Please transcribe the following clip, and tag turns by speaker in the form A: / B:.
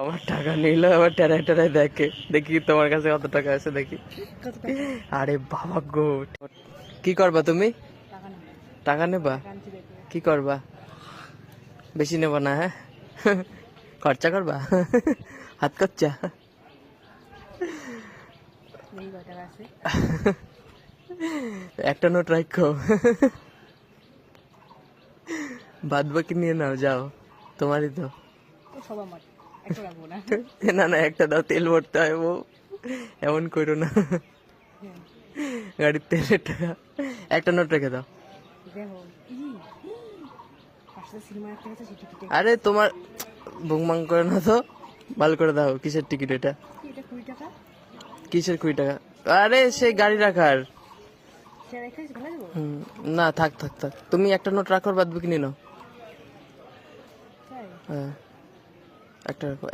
A: আমার টাকা নিল, আবার টেরাই টেরাই দেখে, দেখি তোমার কাছে কত টাকা আছে দেখি। আরে বাবা গো, কি করবা তুমি? টাকা নেবা? কি করবা? বেশি নেবা না? হ্যাঁ, খরচা করবা, হাত খরচা। একটা নোট রাখো, বাদ বাকি নিয়ে নাও, যাও, তোমারই তো। না না, একটা দাও, তেল ভরতে হয়, ও এমন করো না, গাড়ির তেলের টাকা। একটা নোট রেখে দাও। আরে তোমার বুংবাং করে না তো, ভালো করে দাও। কিসের টিকিট এটা? কিসের 20 টাকা? আরে সেই গাড়ি রাখার। না, থাক থাক থাক, তুমি একটা নোট রাখো, বাদ বাকি নিয়ে নাও। হ্যাঁ, একটা রাখো।